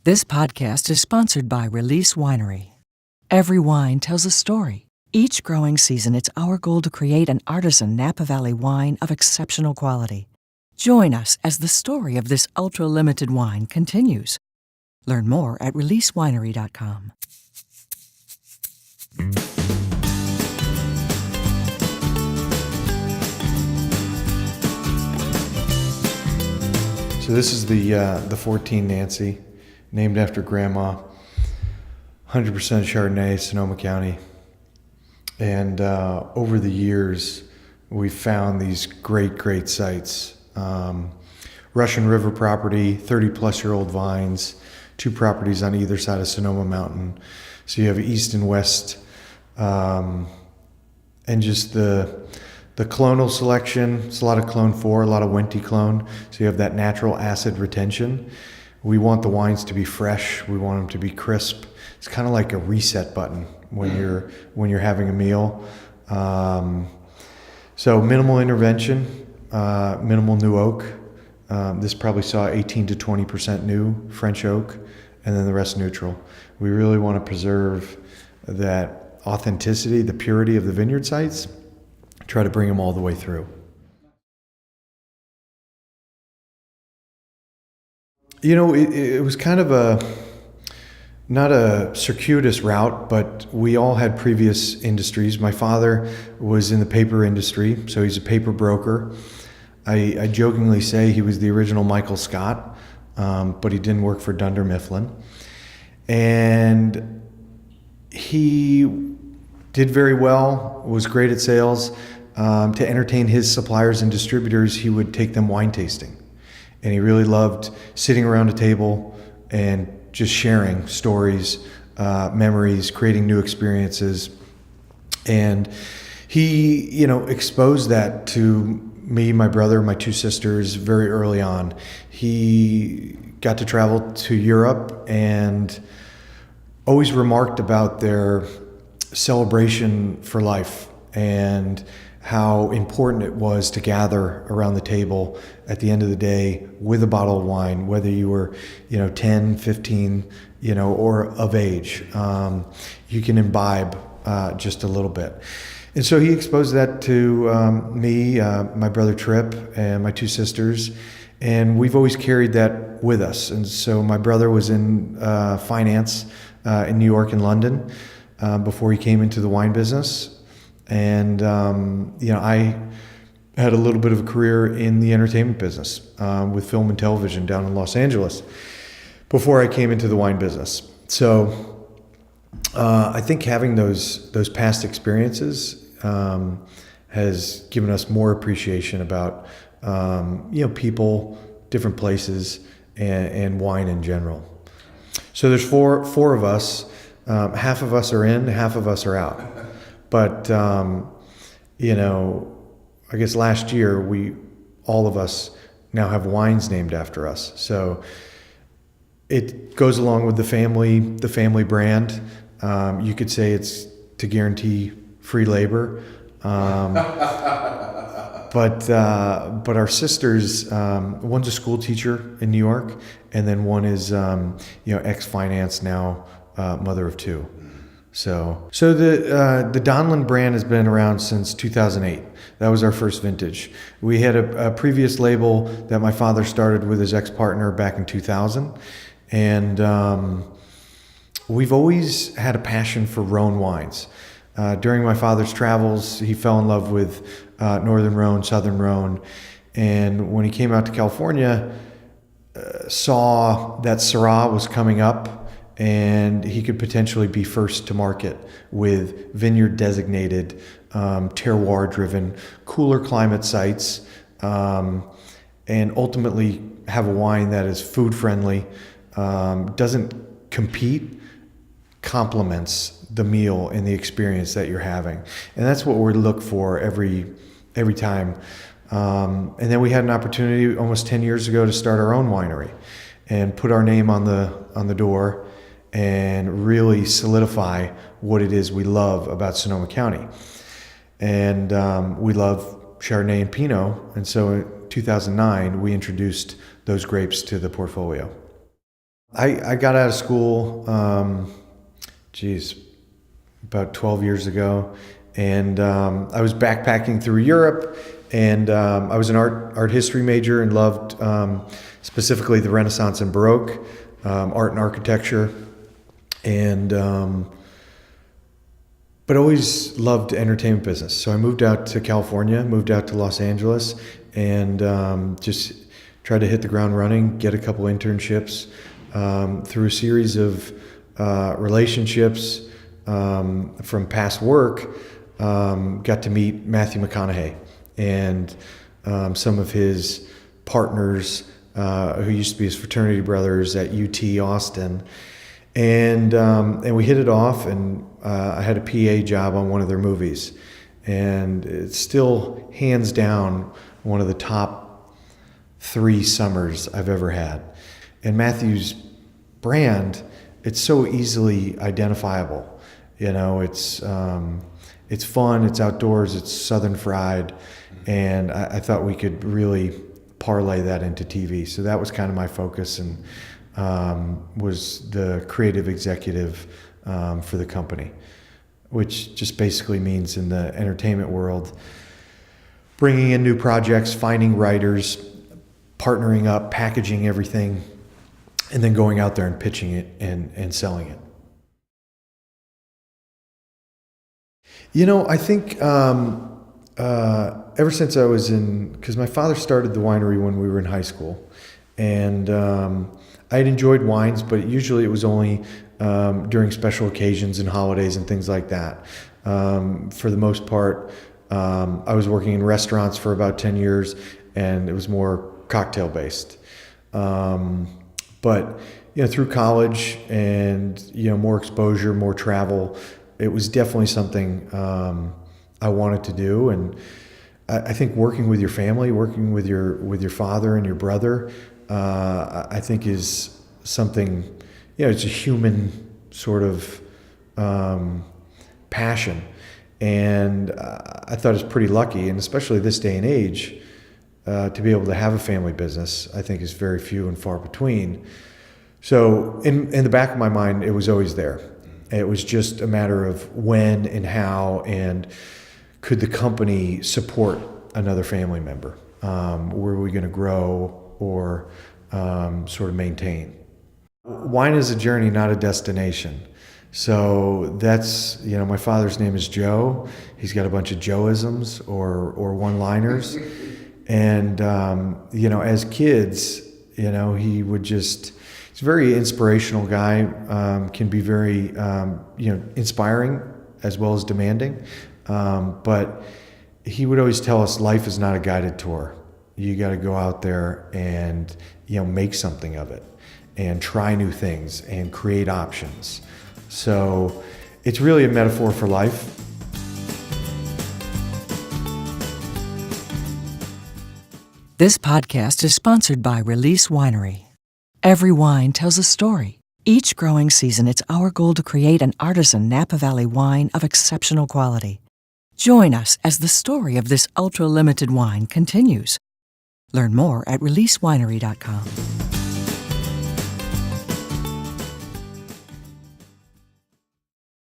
This podcast is sponsored by Release Winery. Every wine tells a story. Each growing season, it's our goal to create an artisan Napa Valley wine of exceptional quality. Join us as the story of this ultra-limited wine continues. Learn more at releasewinery.com. So this is the 14 Nancy, named after Grandma. 100% Chardonnay, Sonoma County. And over the years, we've found these great sites. Russian River property, 30-plus-year-old vines, 2 properties on either side of Sonoma Mountain. So you have east and west, and just the clonal selection. It's a lot of clone 4, a lot of Wente clone. So you have that natural acid retention. We want the wines to be fresh. We want them to be crisp. It's kind of like a reset button when you're having a meal. So minimal intervention, minimal new oak. This probably saw 18 to 20% new French oak, and then the rest neutral. We really want to preserve that authenticity, the purity of the vineyard sites. Try to bring them all the way through. You know, it was kind of not a circuitous route, but we all had previous industries. My father was in the paper industry, so he's a paper broker. I jokingly say he was the original Michael Scott, but he didn't work for Dunder Mifflin. And he did very well, was great at sales. To entertain his suppliers and distributors, he would take them wine tasting. And he really loved sitting around a table and just sharing stories, memories, creating new experiences. And he, exposed that to me, my brother, my 2 sisters very early on. He got to travel to Europe and always remarked about their celebration for life and how important it was to gather around the table at the end of the day with a bottle of wine, whether you were, 10, 15, or of age. You can imbibe just a little bit. And so he exposed that to me, my brother Tripp, and my 2 sisters, and we've always carried that with us. And so my brother was in finance in New York and London before he came into the wine business. And, I had a little bit of a career in the entertainment business with film and television down in Los Angeles before I came into the wine business. So I think having those past experiences has given us more appreciation about, people, different places, and wine in general. So there's four of us. Half of us are in, half of us are out. But, I guess last year all of us now have wines named after us. So it goes along with the family brand. You could say it's to guarantee free labor. But our sisters, one's a school teacher in New York, and then one is, ex-finance now, mother of 2. So the Donelan brand has been around since 2008. That was our first vintage. We had a previous label that my father started with his ex-partner back in 2000. And we've always had a passion for Rhone wines. During my father's travels, he fell in love with Northern Rhone, Southern Rhone. And when he came out to California, saw that Syrah was coming up, and he could potentially be first to market with vineyard-designated, terroir-driven, cooler climate sites, and ultimately have a wine that is food-friendly, doesn't compete, complements the meal and the experience that you're having. And that's what we look for every time. And then we had an opportunity almost 10 years ago to start our own winery and put our name on the door and really solidify what it is we love about Sonoma County. And we love Chardonnay and Pinot, and so in 2009 we introduced those grapes to the portfolio. I got out of school, about 12 years ago, and I was backpacking through Europe, and I was an art history major and loved specifically the Renaissance and Baroque, art and architecture, and but always loved entertainment business. So I moved out to California, moved out to Los Angeles, and just tried to hit the ground running, get a couple internships. Through a series of relationships from past work, got to meet Matthew McConaughey and some of his partners who used to be his fraternity brothers at UT Austin. And we hit it off, and I had a PA job on one of their movies. And it's still hands down one of the top 3 summers I've ever had. And Matthew's brand, it's so easily identifiable. You know, it's fun, it's outdoors, it's Southern fried, and I thought we could really parlay that into TV. So that was kind of my focus, and was the creative executive for the company, which just basically means in the entertainment world, bringing in new projects, finding writers, partnering up, packaging everything, and then going out there and pitching it and selling it. You know, I think ever since I was because my father started the winery when we were in high school, and I had enjoyed wines, but usually it was only during special occasions and holidays and things like that. For the most part, I was working in restaurants for about 10 years, and it was more cocktail based. But through college and more exposure, more travel, it was definitely something I wanted to do. And I think working with your family, working with your father and your brother, I think is something. It's a human sort of passion, and I thought it was pretty lucky, and especially this day and age. To be able to have a family business, I think, is very few and far between. So in the back of my mind, it was always there. It was just a matter of when and how, and could the company support another family member? Were we going to grow or sort of maintain? Wine is a journey, not a destination. So that's, my father's name is Joe. He's got a bunch of Joeisms or one-liners. And, as kids, he would he's a very inspirational guy, can be very, inspiring as well as demanding. But he would always tell us life is not a guided tour. You got to go out there and, make something of it and try new things and create options. So it's really a metaphor for life. This podcast is sponsored by Release Winery. Every wine tells a story. Each growing season, it's our goal to create an artisan Napa Valley wine of exceptional quality. Join us as the story of this ultra-limited wine continues. Learn more at releasewinery.com.